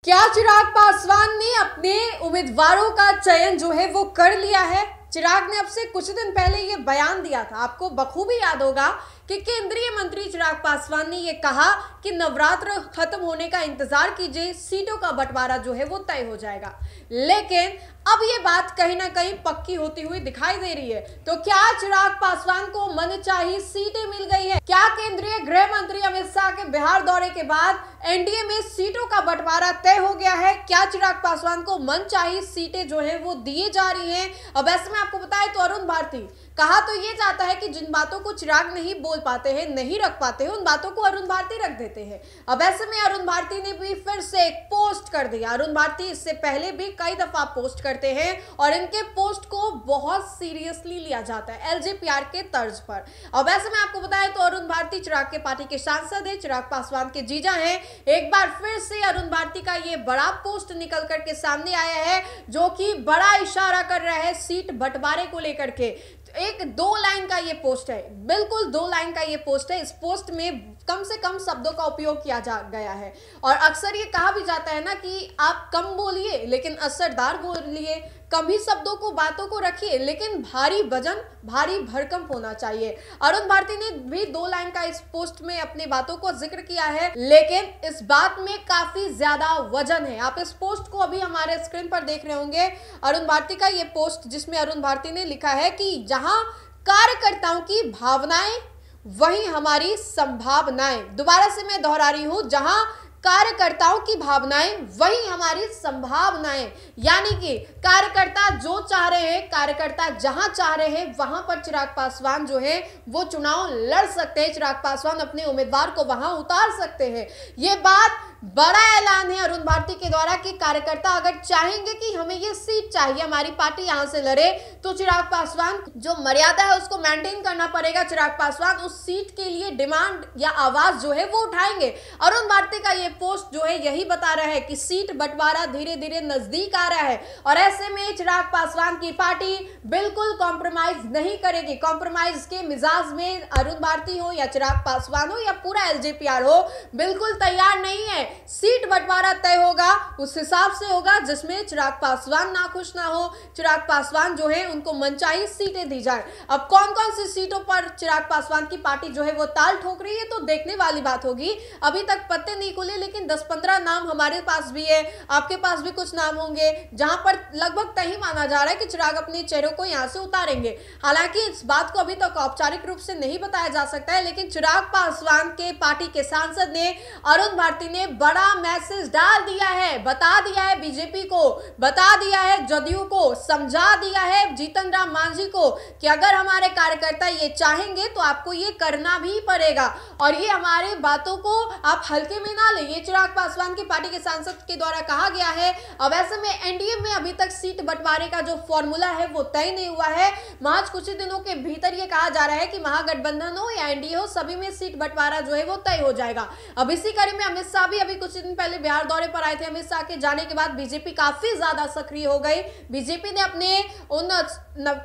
क्या चिराग पासवान ने अपने उम्मीदवारों का चयन जो है वो कर लिया है? चिराग ने अब से कुछ दिन पहले ये बयान दिया था, आपको बखूबी याद होगा कि केंद्रीय मंत्री चिराग पासवान ने ये कहा कि नवरात्र खत्म होने का इंतजार कीजिए, सीटों का बंटवारा जो है वो तय हो जाएगा। लेकिन अब ये बात कहीं ना कहीं पक्की होती हुई दिखाई दे रही है। तो क्या चिराग पासवान को मनचाही सीटें मिल गई है? क्या केंद्रीय गृह मंत्री अमित शाह के बिहार दौरे के बाद एनडीए में सीटों का बंटवारा तय हो गया है? क्या चिराग पासवान को मनचाही सीटें जो है वो दिए जा रही हैं? अब ऐसे में आपको बताएं तो अरुण भारती, कहा तो ये जाता है कि जिन बातों को चिराग नहीं बोल पाते हैं, नहीं रख पाते हैं, उन बातों को अरुण भारती रख देते हैं। अब ऐसे में अरुण भारती ने भी फिर से एक पोस्ट कर दिया। अरुण भारती इससे पहले भी कई दफा पोस्ट करते हैं और इनके पोस्ट को बहुत सीरियसली लिया जाता है एलजेपीआर के तर्ज पर। अब ऐसे में आपको बताएं तो अरुण भारती चिराग के पार्टी के सांसद है, चिराग पासवान के जीजा हैं। एक बार फिर से अरुण भारती का ये बड़ा पोस्ट निकल करके सामने आया है, जो कि बड़ा इशारा कर रहा है सीट बंटवारे को लेकर के। एक 2 लाइन का ये पोस्ट है, बिल्कुल 2 लाइन का ये पोस्ट है। इस पोस्ट में कम से कम शब्दों का उपयोग किया जा गया है और अक्सर ये कहा भी जाता है ना कि आप कम बोलिए लेकिन असरदार बोलिए, कम ही शब्दों को, बातों को रखिए, लेकिन भारी वजन, भारी भरकम होना चाहिए। अरुण भारती ने भी 2 लाइन का इस पोस्ट में अपनी बातों को जिक्र किया है, लेकिन इस बात में काफी ज्यादा वजन है। आप इस पोस्ट को अभी हमारे स्क्रीन पर देख रहे होंगे, अरुण भारती का ये पोस्ट, जिसमें अरुण भारती ने लिखा है कि जहां कार्यकर्ताओं की भावनाएं वहीं हमारी संभावनाएं। दोबारा से मैं दोहरा रही हूं, जहां कार्यकर्ताओं की भावनाएं वही हमारी संभावनाएं। यानी कि कार्यकर्ता जो चाह रहे हैं, कार्यकर्ता जहां चाह रहे हैं, वहां पर चिराग पासवान जो है वो चुनाव लड़ सकते हैं। चिराग पासवान अपने उम्मीदवार को वहां उतार सकते हैं। ये बात बड़ा ऐलान है अरुण भारती के द्वारा कि कार्यकर्ता अगर चाहेंगे कि हमें ये सीट चाहिए, हमारी पार्टी यहां से लड़े, तो चिराग पासवान जो मर्यादा है उसको मेंटेन करना पड़ेगा। चिराग पासवान उस सीट के लिए डिमांड या आवाज जो है वो उठाएंगे। अरुण भारती का ये पोस्ट जो है यही बता रहा है कि सीट बंटवारा धीरे धीरे नजदीक आ रहा है और ऐसे में चिराग पासवान की पार्टी बिल्कुल कॉम्प्रोमाइज नहीं करेगी। कॉम्प्रोमाइज के मिजाज में अरुण भारती हो या चिराग पासवान हो या पूरा एलजेपीआर हो, बिल्कुल तैयार नहीं है। सीट बंटवारा तय होगा उस हिसाब से होगा जिसमें चिराग पासवान नाखुश ना हो, चिराग पासवान जो है उनको मनचाही सीटें दी जाए। अब कौन कौन सी सीटों पर चिराग पासवान की पार्टी जो है वो ताल ठोक रही है तो देखने वाली बात होगी। अभी तक पत्ते नहीं खुले, लेकिन 10-15 नाम हमारे पास भी है, आपके पास भी कुछ नाम होंगे, जहां पर लगभग तय माना जा रहा है कि चिराग अपने चेहरों को यहां से उतारेंगे। हालांकि इस बात को अभी तक औपचारिक रूप से नहीं बताया जा सकता है, लेकिन चिराग पासवान के पार्टी के सांसद ने, अरुण भारती ने बड़ा मैसेज डाल दिया है, बता दिया है बीजेपी को, बता दिया है जदयू को, समझा दिया है जीतन राम मांझी को कि अगर हमारे कार्यकर्ता ये चाहेंगे तो आपको ये करना भी पड़ेगा और ये हमारे बातों को आप हल्के में ना ले। ये चिराग पासवान की पार्टी के सांसद के द्वारा कहा गया है। अब ऐसे में एनडीए में अभी तक सीट बंटवारे का जो फॉर्मूला है वो तय नहीं हुआ है। महज कुछ ही दिनों के भीतर ये कहा जा रहा है कि महागठबंधन हो या एनडीए हो, सभी में सीट बंटवारा जो है वो तय हो जाएगा। अब इसी कड़ी में अमित शाह भी अभी कुछ दिन पहले बिहार दौरे पर आए थे। अमित शाह के जाने के बाद बीजेपी काफी ज्यादा सक्रिय हो गई। बीजेपी ने अपने उन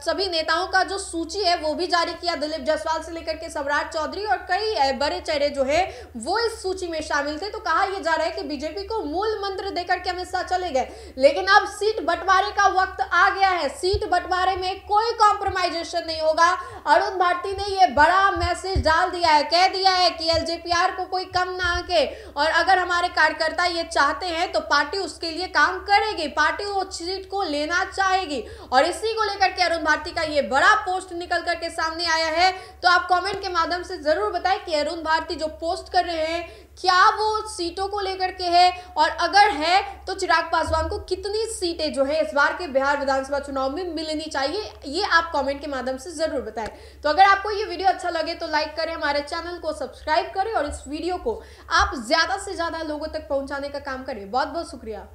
सभी नेताओं का जो सूची है वो भी जारी किया, दिलीप जायसवाल से लेकर के सम्राट चौधरी और कई बड़े चेहरे जो है वो इस सूची में शामिल थे। तो कहा यह जा रहा है कि बीजेपी को मूल मंत्र देकर के अमित शाह चले गए, लेकिन अब सीट बंटवारे का वक्त आ गया है। सीट बंटवारे में कोई कॉम्प्रोमाइजेशन नहीं होगा। अरुण भारती ने यह बड़ा मैसेज डाल दिया है, कह दिया है कि एलजेपीआर को कोई कम ना आके और अगर हमारे कार्यकर्ता ये चाहते हैं तो पार्टी उसके लिए काम करेगी, पार्टी वो सीट को लेना चाहेगी। और इसी को लेकर के अरुण भारती का ये बड़ा पोस्ट निकल करके सामने आया है। तो आप कमेंट के माध्यम से जरूर बताएं कि अरुण भारती जो पोस्ट कर रहे हैं क्या वो सीटों को लेकर के है, और अगर है तो चिराग पासवान को कितनी सीटें जो है इस बार के बिहार विधानसभा चुनाव में मिलनी चाहिए, ये आप कमेंट के माध्यम से जरूर बताएं। तो अगर आपको ये वीडियो अच्छा लगे तो लाइक करें, हमारे चैनल को सब्सक्राइब करें और इस वीडियो को आप ज्यादा से ज्यादा लोगों तक पहुंचाने का काम करें। बहुत बहुत शुक्रिया।